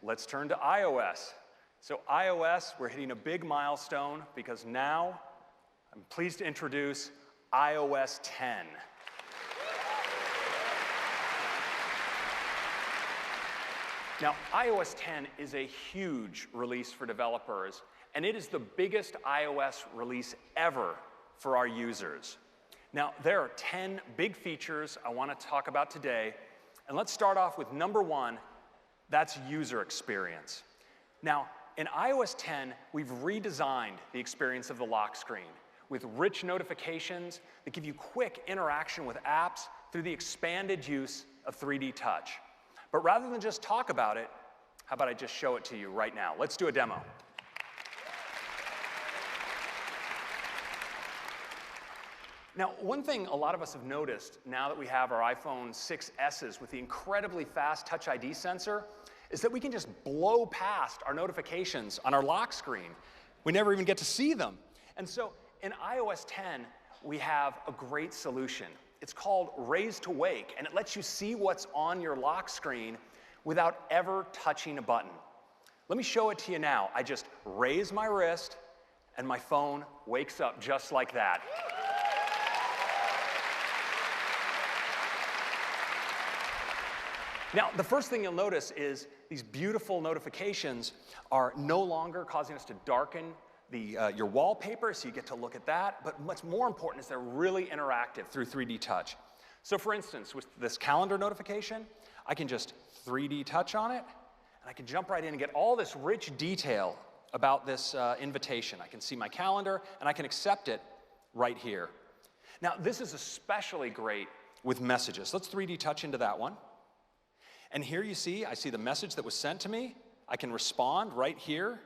let's turn to iOS. So iOS, we're hitting a big milestone because now I'm pleased to introduce iOS 10. Now, iOS 10 is a huge release for developers, and it is the biggest iOS release ever for our users. Now, there are 10 big features I want to talk about today, and let's start off with number one, that's user experience. Now, in iOS 10, we've redesigned the experience of the lock screen with rich notifications that give you quick interaction with apps through the expanded use of 3D Touch. But rather than just talk about it, how about I just show it to you right now? Let's do a demo. Now, one thing a lot of us have noticed now that we have our iPhone 6Ss with the incredibly fast Touch ID sensor is that we can just blow past our notifications on our lock screen. We never even get to see them. And so in iOS 10, we have a great solution. It's called Raise to Wake, and it lets you see what's on your lock screen without ever touching a button. Let me show it to you now. I just raise my wrist, and my phone wakes up just like that. Now, the first thing you'll notice is these beautiful notifications are no longer causing us to darken your wallpaper, so you get to look at that. But what's more important is they're really interactive through 3D Touch. So for instance, with this calendar notification, I can just 3D Touch on it, and I can jump right in and get all this rich detail about this invitation. I can see my calendar, and I can accept it right here. Now, this is especially great with messages. Let's 3D Touch into that one. And here you see, I see the message that was sent to me. I can respond right here,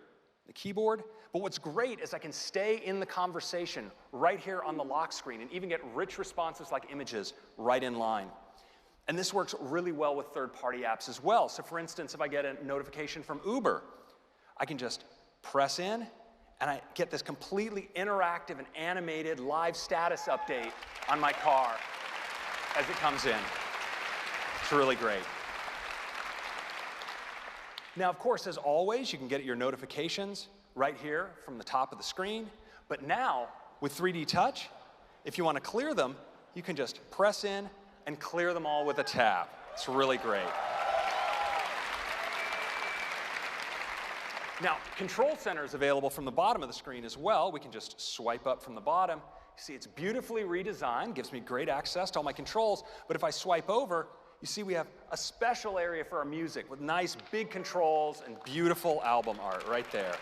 the keyboard. But what's great is I can stay in the conversation right here on the lock screen and even get rich responses like images right in line. And this works really well with third-party apps as well. So for instance, if I get a notification from Uber, I can just press in, and I get this completely interactive and animated live status update on my car as it comes in. It's really great. Now, of course, as always, you can get your notifications right here from the top of the screen. But now, with 3D Touch, if you want to clear them, you can just press in and clear them all with a tab. It's really great. Now, Control Center is available from the bottom of the screen as well. We can just swipe up from the bottom. You see, it's beautifully redesigned, gives me great access to all my controls. But if I swipe over, you see we have a special area for our music with nice big controls and beautiful album art right there.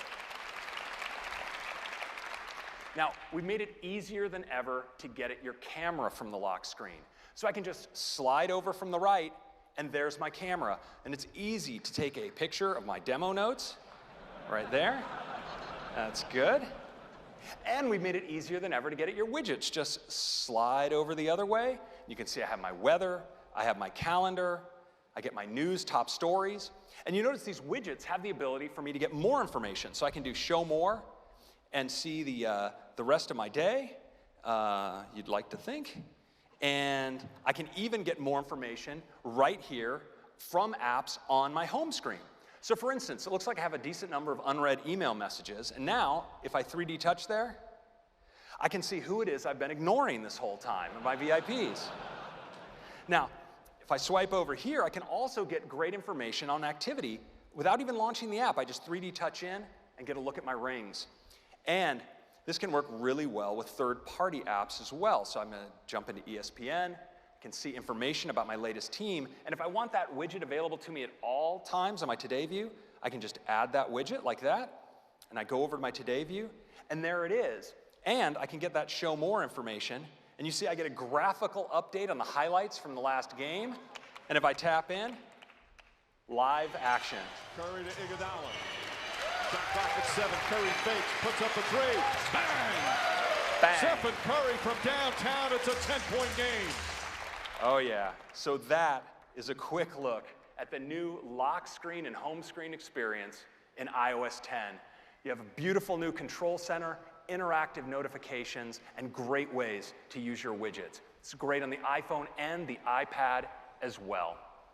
Now, we've made it easier than ever to get at your camera from the lock screen. So I can just slide over from the right, and there's my camera. And it's easy to take a picture of my demo notes right there. That's good. And we've made it easier than ever to get at your widgets. Just slide over the other way. You can see I have my weather, I have my calendar, I get my news, top stories. And you notice these widgets have the ability for me to get more information. So I can do show more and see the rest of my day, you'd like to think. And I can even get more information right here from apps on my home screen. So for instance, it looks like I have a decent number of unread email messages. And now, if I 3D Touch there, I can see who it is I've been ignoring this whole time, my VIPs. Now, if I swipe over here, I can also get great information on activity without even launching the app. I just 3D Touch in and get a look at my rings. And this can work really well with third-party apps as well. So I'm going to jump into ESPN, I can see information about my latest team, and if I want that widget available to me at all times on my Today view, I can just add that widget like that, and I go over to my Today view, and there it is. And I can get that show more information, and you see I get a graphical update on the highlights from the last game, and if I tap in, live action. Curry to Iguodala. Shot clock at 7. Curry fakes, puts up a three. Bang! Bang. Stephen Curry from downtown. It's a 10-point game. Oh yeah. So that is a quick look at the new lock screen and home screen experience in iOS 10. You have a beautiful new control center, interactive notifications, and great ways to use your widgets. It's great on the iPhone and the iPad as well.